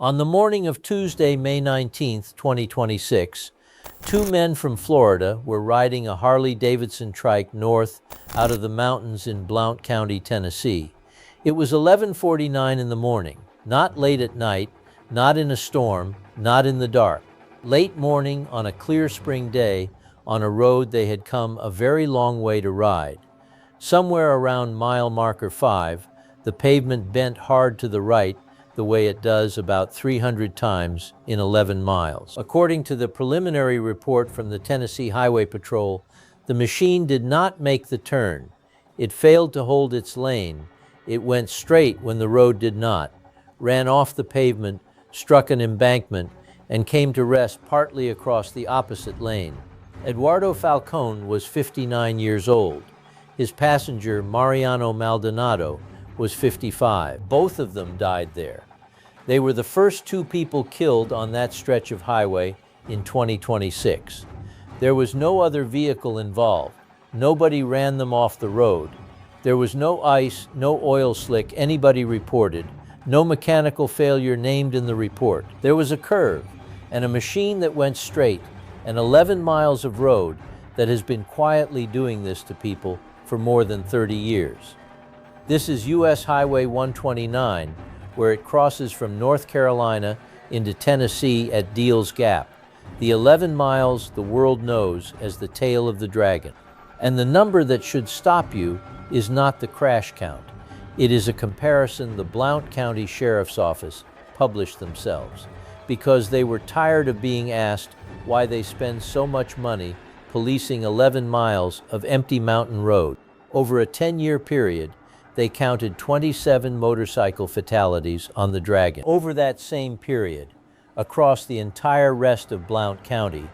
On the morning of Tuesday, May 19, 2026, two men from Florida were riding a Harley-Davidson trike north out of the mountains in Blount County, Tennessee. It was 11:49 in the morning, not late at night, not in a storm, not in the dark. Late morning on a clear spring day on a road they had come a very long way to ride. Somewhere around mile marker 5, the pavement bent hard to the right the way it does about 300 times in 11 miles. According to the preliminary report from the Tennessee Highway Patrol, the machine did not make the turn. It failed to hold its lane. It went straight when the road did not, ran off the pavement, struck an embankment, and came to rest partly across the opposite lane. Eduardo Falcone was 59 years old. His passenger, Mariano Maldonado, was 55. Both of them died there. They were the first two people killed on that stretch of highway in 2026. There was no other vehicle involved. Nobody ran them off the road. There was no ice, no oil slick anybody reported, no mechanical failure named in the report. There was a curve and a machine that went straight, and 11 miles of road that has been quietly doing this to people for more than 30 years. This is US Highway 129, where it crosses from North Carolina into Tennessee at Deals Gap, the 11 miles the world knows as the tail of the dragon. And the number that should stop you is not the crash count. It is a comparison the Blount County Sheriff's Office published themselves, because they were tired of being asked why they spend so much money policing 11 miles of empty mountain road. Over a 10-year period, they counted 27 motorcycle fatalities on the Dragon. Over that same period, across the entire rest of Blount County,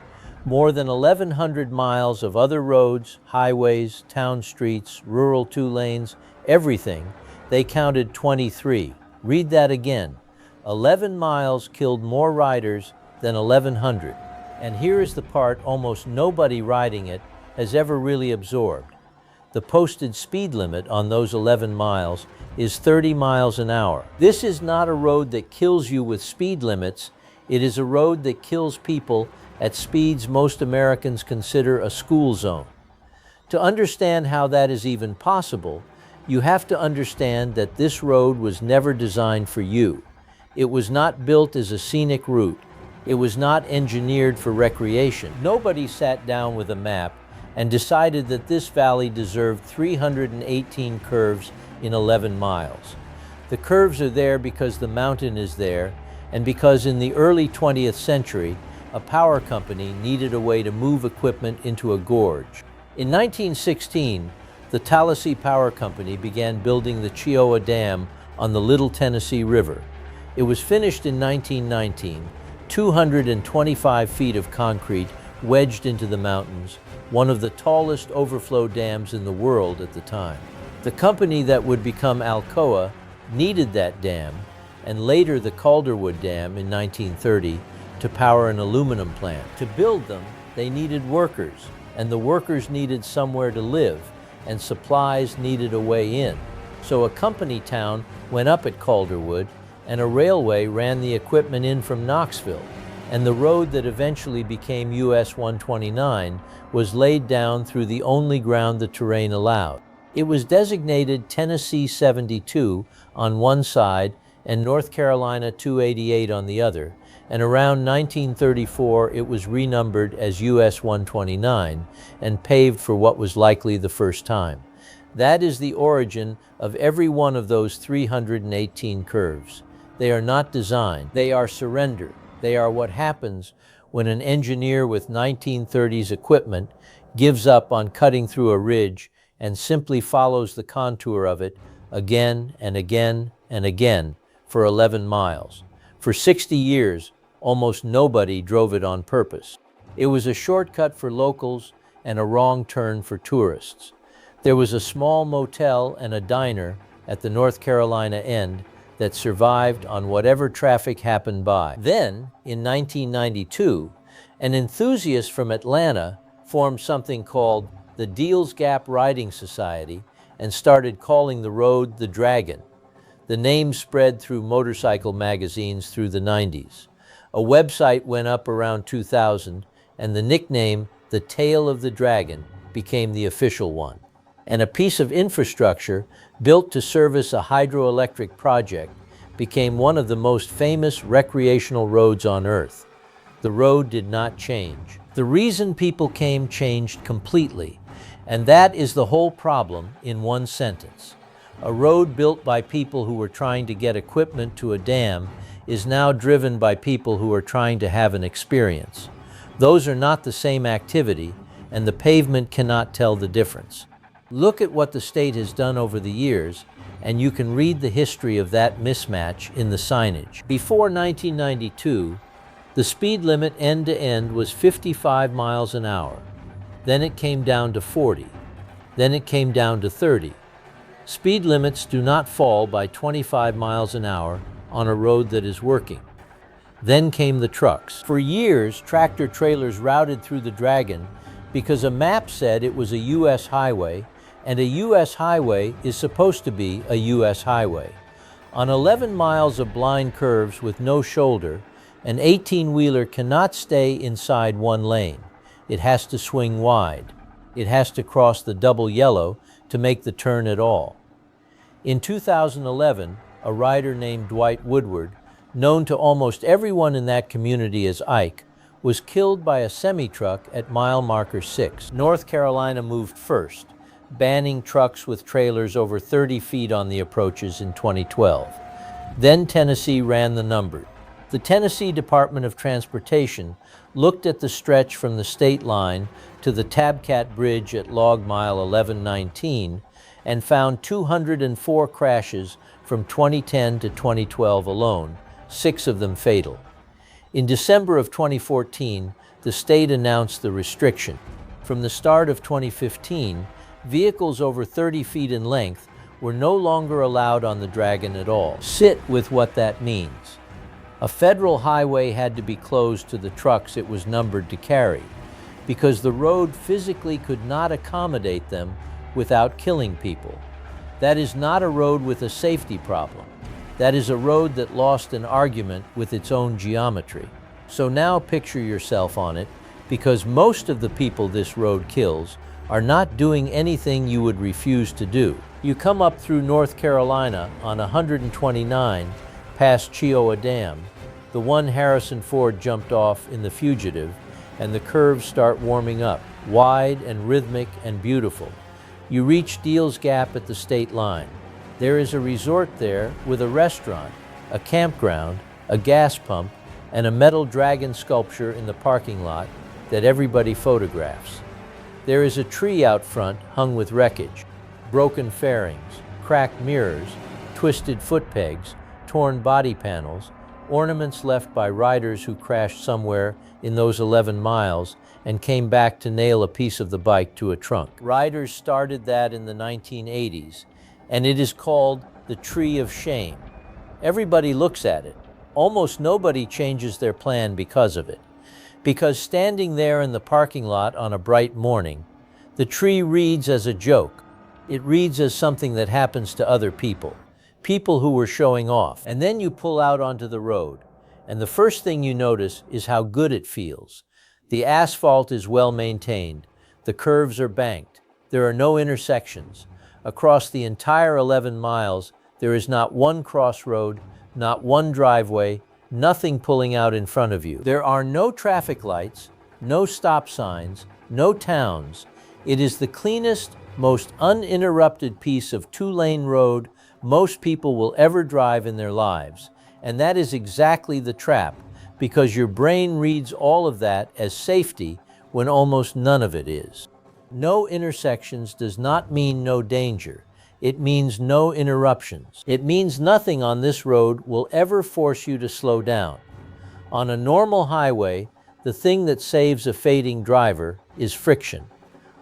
more than 1,100 miles of other roads, highways, town streets, rural two-lanes, everything, they counted 23. Read that again. 11 miles killed more riders than 1,100. And here is the part almost nobody riding it has ever really absorbed. The posted speed limit on those 11 miles is 30 miles an hour. This is not a road that kills you with speed limits. It is a road that kills people at speeds most Americans consider a school zone. To understand how that is even possible, you have to understand that this road was never designed for you. It was not built as a scenic route. It was not engineered for recreation. Nobody sat down with a map and decided that this valley deserved 318 curves in 11 miles. The curves are there because the mountain is there, and because in the early 20th century, a power company needed a way to move equipment into a gorge. In 1916, the Tallahassee Power Company began building the Cheoah Dam on the Little Tennessee River. It was finished in 1919, 225 feet of concrete wedged into the mountains, one of the tallest overflow dams in the world at the time. The company that would become Alcoa needed that dam, and later the Calderwood Dam in 1930, to power an aluminum plant. To build them, they needed workers, and the workers needed somewhere to live, and supplies needed a way in. So a company town went up at Calderwood, and a railway ran the equipment in from Knoxville, and the road that eventually became US 129 was laid down through the only ground the terrain allowed. It was designated Tennessee 72 on one side and North Carolina 288 on the other, and around 1934 it was renumbered as US 129 and paved for what was likely the first time. That is the origin of every one of those 318 curves. They are not designed, they are surrendered. They are what happens when an engineer with 1930s equipment gives up on cutting through a ridge and simply follows the contour of it again and again and again for 11 miles. For 60 years, almost nobody drove it on purpose. It was a shortcut for locals and a wrong turn for tourists. There was a small motel and a diner at the North Carolina end that survived on whatever traffic happened by. Then, in 1992, an enthusiast from Atlanta formed something called the Deals Gap Riding Society and started calling the road the Dragon. The name spread through motorcycle magazines through the 90s. A website went up around 2000, and the nickname, the Tail of the Dragon, became the official one. And a piece of infrastructure built to service a hydroelectric project became one of the most famous recreational roads on Earth. The road did not change. The reason people came changed completely, and that is the whole problem in one sentence. A road built by people who were trying to get equipment to a dam is now driven by people who are trying to have an experience. Those are not the same activity, and the pavement cannot tell the difference. Look at what the state has done over the years, and you can read the history of that mismatch in the signage. Before 1992, the speed limit end to end was 55 miles an hour. Then it came down to 40. Then it came down to 30. Speed limits do not fall by 25 miles an hour on a road that is working. Then came the trucks. For years, tractor trailers routed through the Dragon because a map said it was a U.S. highway, and a U.S. highway is supposed to be a U.S. highway. On 11 miles of blind curves with no shoulder, an 18-wheeler cannot stay inside one lane. It has to swing wide. It has to cross the double yellow to make the turn at all. In 2011, a rider named Dwight Woodward, known to almost everyone in that community as Ike, was killed by a semi-truck at mile marker 6. North Carolina moved first, banning trucks with trailers over 30 feet on the approaches in 2012. Then Tennessee ran the numbers. The Tennessee Department of Transportation looked at the stretch from the state line to the Tabcat Bridge at log mile 1119 and found 204 crashes from 2010 to 2012 alone, 6 of them fatal. In December of 2014, the state announced the restriction. From the start of 2015, vehicles over 30 feet in length were no longer allowed on the Dragon at all. Sit with what that means. A federal highway had to be closed to the trucks it was numbered to carry because the road physically could not accommodate them without killing people. That is not a road with a safety problem. That is a road that lost an argument with its own geometry. So now picture yourself on it, because most of the people this road kills are not doing anything you would refuse to do. You come up through North Carolina on 129 past Cheoah Dam, the one Harrison Ford jumped off in The Fugitive, and the curves start warming up, wide and rhythmic and beautiful. You reach Deals Gap at the state line. There is a resort there with a restaurant, a campground, a gas pump, and a metal dragon sculpture in the parking lot that everybody photographs. There is a tree out front hung with wreckage, broken fairings, cracked mirrors, twisted foot pegs, torn body panels, ornaments left by riders who crashed somewhere in those 11 miles and came back to nail a piece of the bike to a trunk. Riders started that in the 1980s, and it is called the Tree of Shame. Everybody looks at it. Almost nobody changes their plan because of it. Because standing there in the parking lot on a bright morning, the tree reads as a joke. It reads as something that happens to other people. People who were showing off. And then you pull out onto the road, and the first thing you notice is how good it feels. The asphalt is well maintained. The curves are banked. There are no intersections. Across the entire 11 miles, there is not one crossroad, not one driveway, nothing pulling out in front of you. There are no traffic lights, no stop signs, no towns. It is the cleanest, most uninterrupted piece of two-lane road most people will ever drive in their lives. And that is exactly the trap, because your brain reads all of that as safety when almost none of it is. No intersections does not mean no danger. It means no interruptions. It means nothing on this road will ever force you to slow down. On a normal highway, the thing that saves a fading driver is friction.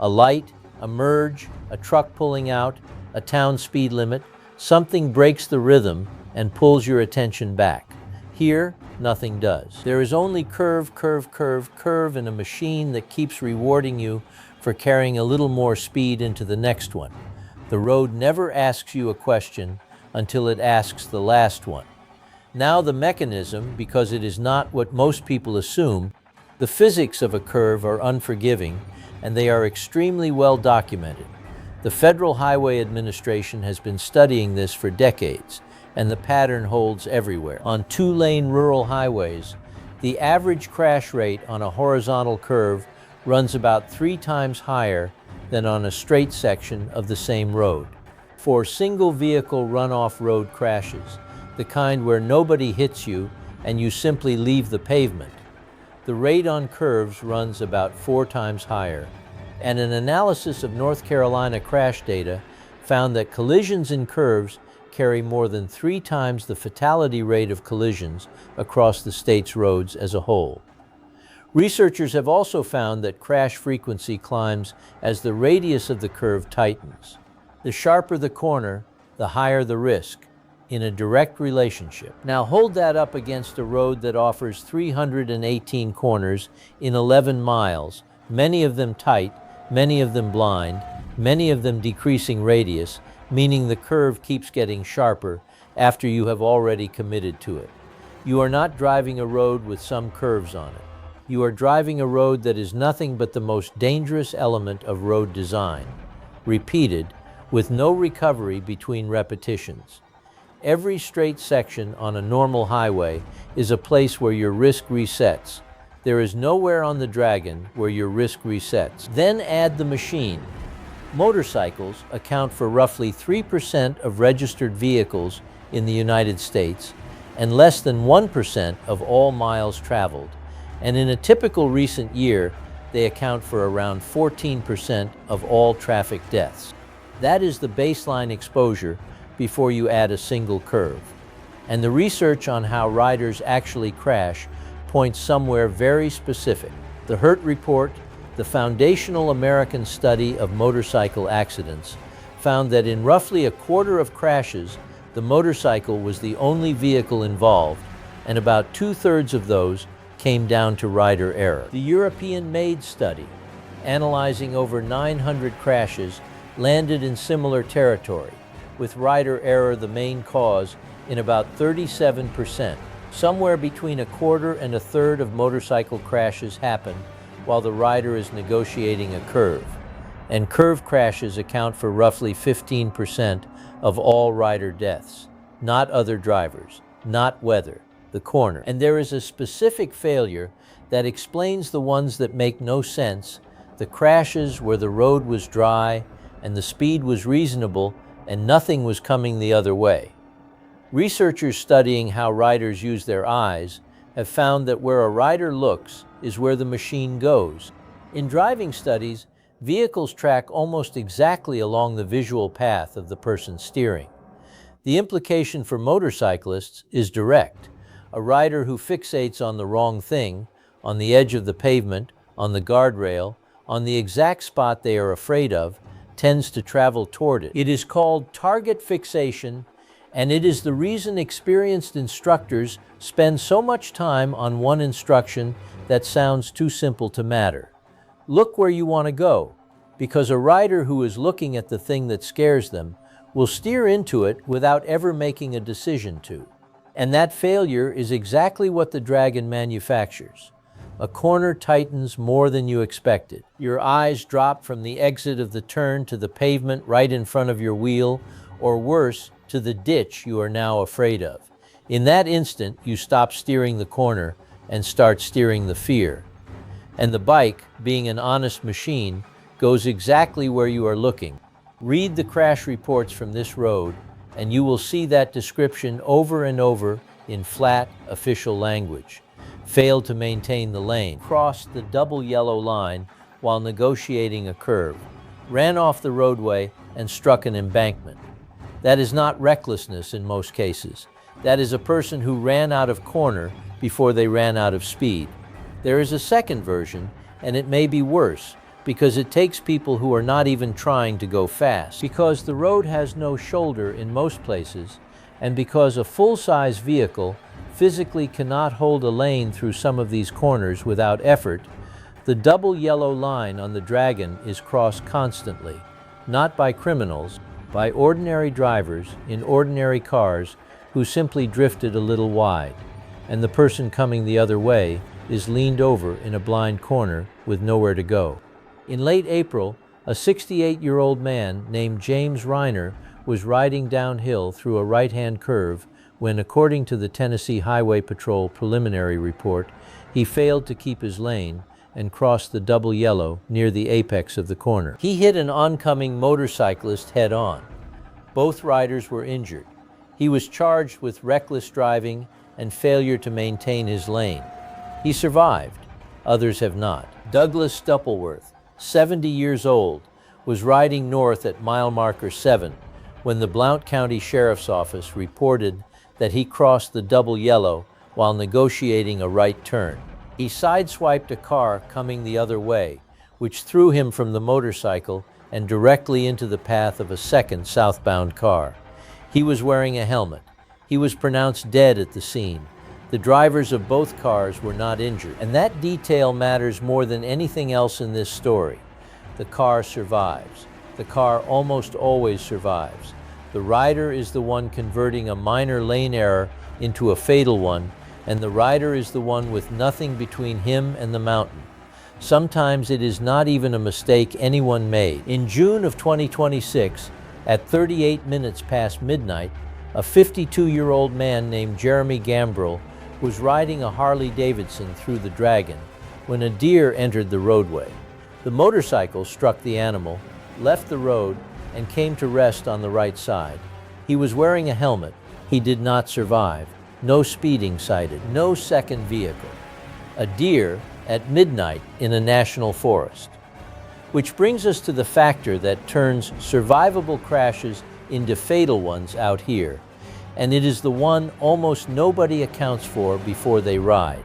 A light, a merge, a truck pulling out, a town speed limit, something breaks the rhythm and pulls your attention back. Here, nothing does. There is only curve, curve, curve, curve in a machine that keeps rewarding you for carrying a little more speed into the next one. The road never asks you a question, until it asks the last one. Now the mechanism, because it is not what most people assume, the physics of a curve are unforgiving, and they are extremely well documented. The Federal Highway Administration has been studying this for decades, and the pattern holds everywhere. On two-lane rural highways, the average crash rate on a horizontal curve runs about 3 times higher than on a straight section of the same road. For single-vehicle runoff road crashes, the kind where nobody hits you and you simply leave the pavement, the rate on curves runs about 4 times higher. And an analysis of North Carolina crash data found that collisions in curves carry more than 3 times the fatality rate of collisions across the state's roads as a whole. Researchers have also found that crash frequency climbs as the radius of the curve tightens. The sharper the corner, the higher the risk, in a direct relationship. Now hold that up against a road that offers 318 corners in 11 miles, many of them tight, many of them blind, many of them decreasing radius, meaning the curve keeps getting sharper after you have already committed to it. You are not driving a road with some curves on it. You are driving a road that is nothing but the most dangerous element of road design, repeated, with no recovery between repetitions. Every straight section on a normal highway is a place where your risk resets. There is nowhere on the Dragon where your risk resets. Then add the machine. Motorcycles account for roughly 3% of registered vehicles in the United States and less than 1% of all miles traveled. And in a typical recent year, they account for around 14% of all traffic deaths. That is the baseline exposure before you add a single curve. And the research on how riders actually crash points somewhere very specific. The Hurt Report, the foundational American study of motorcycle accidents, found that in roughly a quarter of crashes, the motorcycle was the only vehicle involved, and about 2/3 of those came down to rider error. The European MAID study, analyzing over 900 crashes, landed in similar territory, with rider error the main cause in about 37%. Somewhere between a quarter and a third of motorcycle crashes happen while the rider is negotiating a curve, and curve crashes account for roughly 15% of all rider deaths, not other drivers, not weather, the corner. And there is a specific failure that explains the ones that make no sense, the crashes where the road was dry and the speed was reasonable and nothing was coming the other way. Researchers studying how riders use their eyes have found that where a rider looks is where the machine goes. In driving studies, vehicles track almost exactly along the visual path of the person steering. The implication for motorcyclists is direct. A rider who fixates on the wrong thing, on the edge of the pavement, on the guardrail, on the exact spot they are afraid of, tends to travel toward it. It is called target fixation, and it is the reason experienced instructors spend so much time on one instruction that sounds too simple to matter. Look where you want to go, because a rider who is looking at the thing that scares them will steer into it without ever making a decision to. And that failure is exactly what the Dragon manufactures. A corner tightens more than you expected. Your eyes drop from the exit of the turn to the pavement right in front of your wheel, or worse, to the ditch you are now afraid of. In that instant, you stop steering the corner and start steering the fear. And the bike, being an honest machine, goes exactly where you are looking. Read the crash reports from this road, and you will see that description over and over in flat, official language. Failed to maintain the lane, crossed the double yellow line while negotiating a curve, ran off the roadway and struck an embankment. That is not recklessness in most cases. That is a person who ran out of corner before they ran out of speed. There is a second version, and it may be worse, because it takes people who are not even trying to go fast. Because the road has no shoulder in most places, and because a full-size vehicle physically cannot hold a lane through some of these corners without effort, the double yellow line on the Dragon is crossed constantly, not by criminals, by ordinary drivers in ordinary cars who simply drifted a little wide, and the person coming the other way is leaned over in a blind corner with nowhere to go. In late April, a 68-year-old man named James Reiner was riding downhill through a right-hand curve when, according to the Tennessee Highway Patrol preliminary report, he failed to keep his lane and crossed the double yellow near the apex of the corner. He hit an oncoming motorcyclist head-on. Both riders were injured. He was charged with reckless driving and failure to maintain his lane. He survived. Others have not. Douglas Stuppleworth, 70 years old, was riding north at mile marker 7 when the Blount County Sheriff's Office reported that he crossed the double yellow while negotiating a right turn. He sideswiped a car coming the other way, which threw him from the motorcycle and directly into the path of a second southbound car. He was wearing a helmet. He was pronounced dead at the scene. The drivers of both cars were not injured, and that detail matters more than anything else in this story. The car survives. The car almost always survives. The rider is the one converting a minor lane error into a fatal one, and the rider is the one with nothing between him and the mountain. Sometimes it is not even a mistake anyone made. In June of 2026, at 38 minutes past midnight, a 52-year-old man named Jeremy Gambrill was riding a Harley-Davidson through the Dragon when a deer entered the roadway. The motorcycle struck the animal, left the road, and came to rest on the right side. He was wearing a helmet. He did not survive. No speeding cited. No second vehicle. A deer at midnight in a national forest. Which brings us to the factor that turns survivable crashes into fatal ones out here, and it is the one almost nobody accounts for before they ride.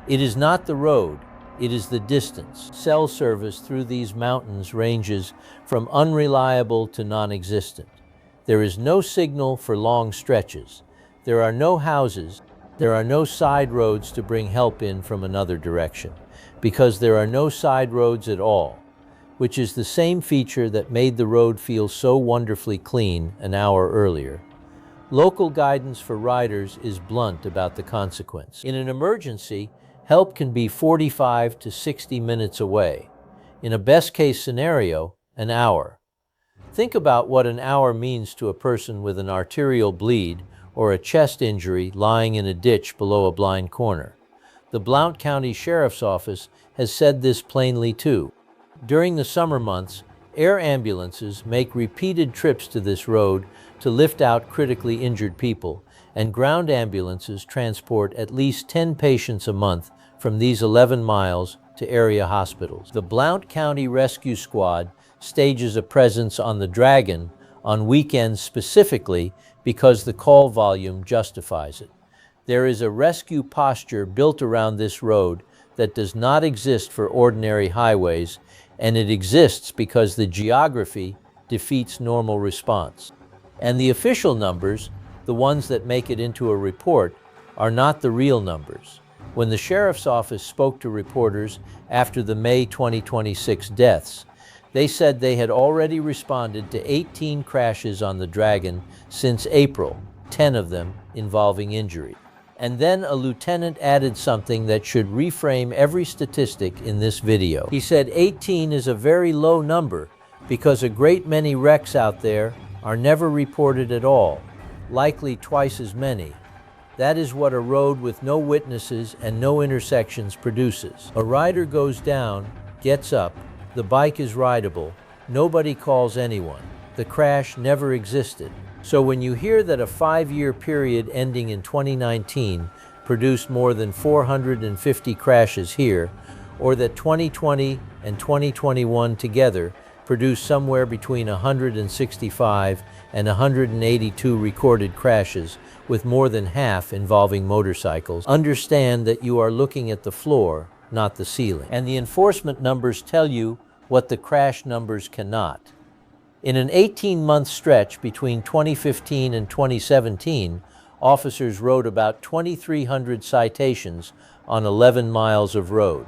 It is not the road, it is the distance. Cell service through these mountains ranges from unreliable to non-existent. There is no signal for long stretches. There are no houses. There are no side roads to bring help in from another direction, because there are no side roads at all, which is the same feature that made the road feel so wonderfully clean an hour earlier. Local guidance for riders is blunt about the consequence. In an emergency, help can be 45 to 60 minutes away. In a best-case scenario, an hour. Think about what an hour means to a person with an arterial bleed or a chest injury lying in a ditch below a blind corner. The Blount County Sheriff's Office has said this plainly too. During the summer months, air ambulances make repeated trips to this road to lift out critically injured people, and ground ambulances transport at least 10 patients a month from these 11 miles to area hospitals. The Blount County Rescue Squad stages a presence on the Dragon on weekends specifically because the call volume justifies it. There is a rescue posture built around this road that does not exist for ordinary highways, and it exists because the geography defeats normal response. And the official numbers, the ones that make it into a report, are not the real numbers. When the Sheriff's Office spoke to reporters after the May 2026 deaths, they said they had already responded to 18 crashes on the Dragon since April, 10 of them involving injury. And then a lieutenant added something that should reframe every statistic in this video. He said 18 is a very low number because a great many wrecks out there are never reported at all, likely twice as many. That is what a road with no witnesses and no intersections produces. A rider goes down, gets up, the bike is rideable, nobody calls anyone. The crash never existed. So when you hear that a 5-year period ending in 2019 produced more than 450 crashes here, or that 2020 and 2021 together produced somewhere between 165 and 182 recorded crashes, with more than half involving motorcycles, understand that you are looking at the floor, not the ceiling. And the enforcement numbers tell you what the crash numbers cannot. In an 18-month stretch between 2015 and 2017, officers wrote about 2,300 citations on 11 miles of road.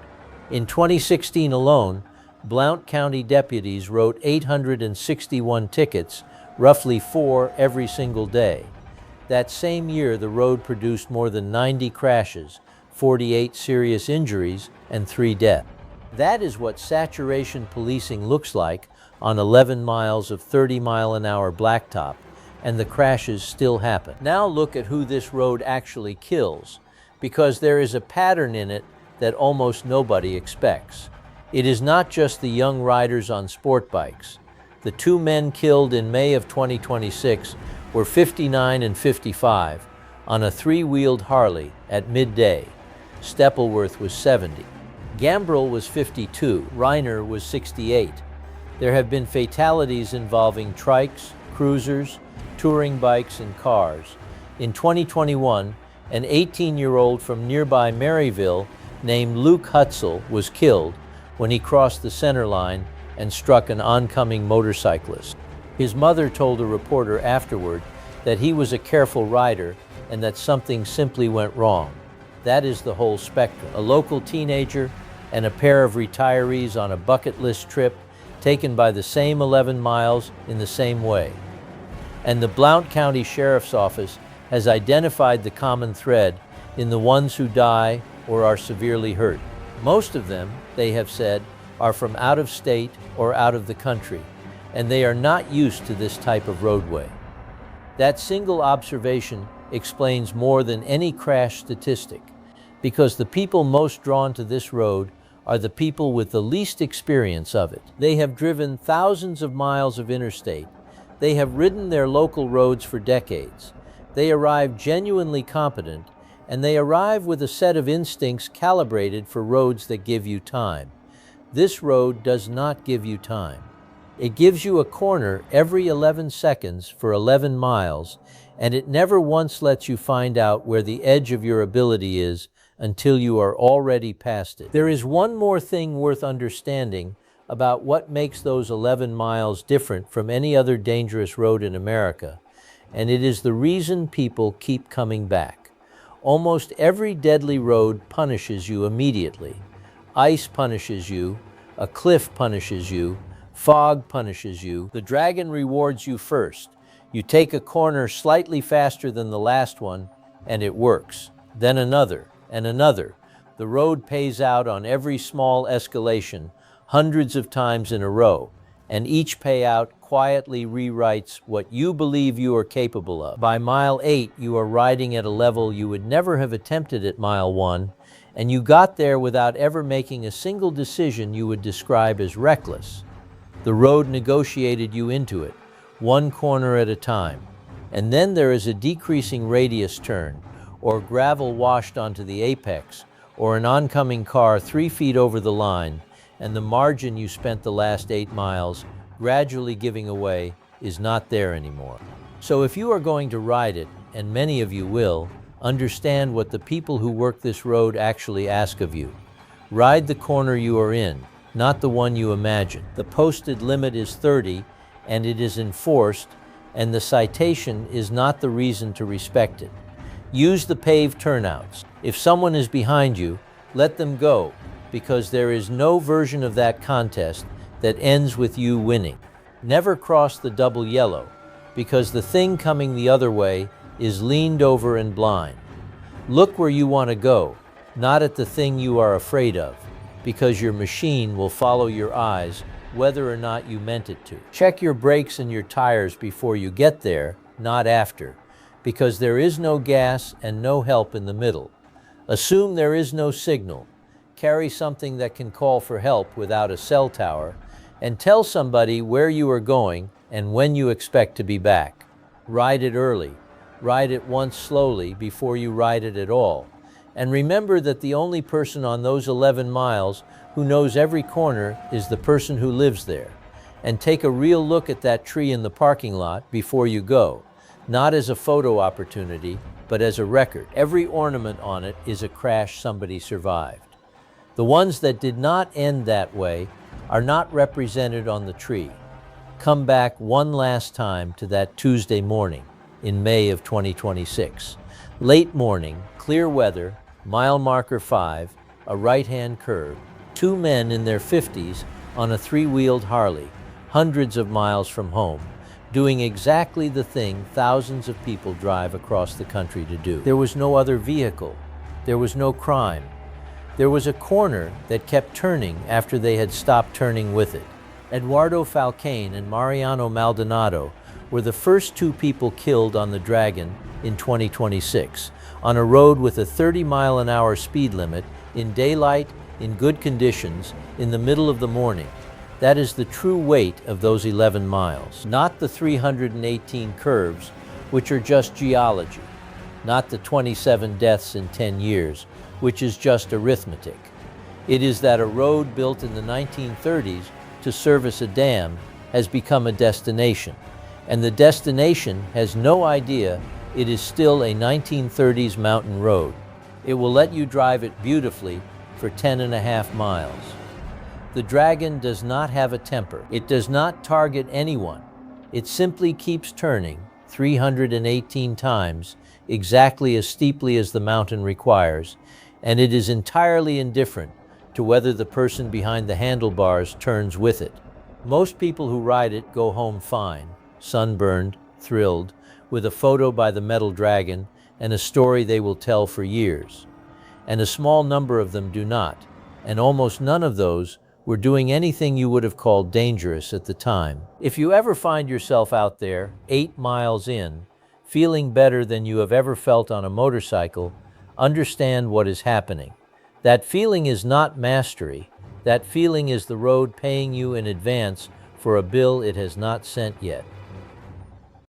In 2016 alone, Blount County deputies wrote 861 tickets roughly 4 every single day. That same year, the road produced more than 90 crashes, 48 serious injuries, and 3 deaths. That is what saturation policing looks like on 11 miles of 30-mile-an-hour blacktop, and the crashes still happen. Now look at who this road actually kills, because there is a pattern in it that almost nobody expects. It is not just the young riders on sport bikes. The 2 men killed in May of 2026 were 59 and 55 on a 3-wheeled Harley at midday. Steppenworth was 70. Gambrill was 52. Reiner was 68. There have been fatalities involving trikes, cruisers, touring bikes, and cars. In 2021, an 18-year-old from nearby Maryville named Luke Hutzel was killed when he crossed the center line and struck an oncoming motorcyclist. His mother told a reporter afterward that he was a careful rider and that something simply went wrong. That is the whole spectrum. A local teenager and a pair of retirees on a bucket list trip taken by the same 11 miles in the same way. And the Blount County Sheriff's Office has identified the common thread in the ones who die or are severely hurt. Most of them, they have said, are from out of state or out of the country, and they are not used to this type of roadway. That single observation explains more than any crash statistic, because the people most drawn to this road are the people with the least experience of it. They have driven thousands of miles of interstate. They have ridden their local roads for decades. They arrive genuinely competent, and they arrive with a set of instincts calibrated for roads that give you time. This road does not give you time. It gives you a corner every 11 seconds for 11 miles, and it never once lets you find out where the edge of your ability is until you are already past it. There is one more thing worth understanding about what makes those 11 miles different from any other dangerous road in America, and it is the reason people keep coming back. Almost every deadly road punishes you immediately. Ice punishes you, a cliff punishes you, fog punishes you. The dragon rewards you first. You take a corner slightly faster than the last one, and it works. Then another, and another. The road pays out on every small escalation, hundreds of times in a row, and each payout quietly rewrites what you believe you are capable of. By mile 8, you are riding at a level you would never have attempted at mile 1, and you got there without ever making a single decision you would describe as reckless. The road negotiated you into it, one corner at a time. And then there is a decreasing radius turn, or gravel washed onto the apex, or an oncoming car 3 feet over the line, and the margin you spent the last 8 miles gradually giving away is not there anymore. So if you are going to ride it, and many of you will, understand what the people who work this road actually ask of you. Ride the corner you are in, not the one you imagine. The posted limit is 30, and it is enforced, and the citation is not the reason to respect it. Use the paved turnouts. If someone is behind you, let them go, because there is no version of that contest that ends with you winning. Never cross the double yellow, because the thing coming the other way is leaned over and blind. Look where you want to go, not at the thing you are afraid of, because your machine will follow your eyes whether or not you meant it to. Check your brakes and your tires before you get there, not after, because there is no gas and no help in the middle. Assume there is no signal. Carry something that can call for help without a cell tower, and tell somebody where you are going and when you expect to be back. Ride it early. Ride it once slowly before you ride it at all. And remember that the only person on those 11 miles who knows every corner is the person who lives there. And take a real look at that tree in the parking lot before you go, not as a photo opportunity, but as a record. Every ornament on it is a crash somebody survived. The ones that did not end that way are not represented on the tree. Come back one last time to that Tuesday morning in May of 2026. Late morning, clear weather, mile marker 5, a right-hand curve, 2 men in their 50s on a 3-wheeled Harley, hundreds of miles from home, doing exactly the thing thousands of people drive across the country to do. There was no other vehicle. There was no crime. There was a corner that kept turning after they had stopped turning with it. Eduardo Falcane and Mariano Maldonado were the first two people killed on the Dragon in 2026, on a road with a 30-mile-an-hour speed limit, in daylight, in good conditions, in the middle of the morning. That is the true weight of those 11 miles, not the 318 curves, which are just geology, not the 27 deaths in 10 years, which is just arithmetic. It is that a road built in the 1930s to service a dam has become a destination, and the destination has no idea it is still a 1930s mountain road. It will let you drive it beautifully for 10.5 miles. The Dragon does not have a temper. It does not target anyone. It simply keeps turning 318 times, exactly as steeply as the mountain requires, and it is entirely indifferent to whether the person behind the handlebars turns with it. Most people who ride it go home fine, sunburned, thrilled, with a photo by the Metal Dragon and a story they will tell for years. And a small number of them do not, and almost none of those were doing anything you would have called dangerous at the time. If you ever find yourself out there, 8 miles in, feeling better than you have ever felt on a motorcycle, understand what is happening. That feeling is not mastery. That feeling is the road paying you in advance for a bill it has not sent yet.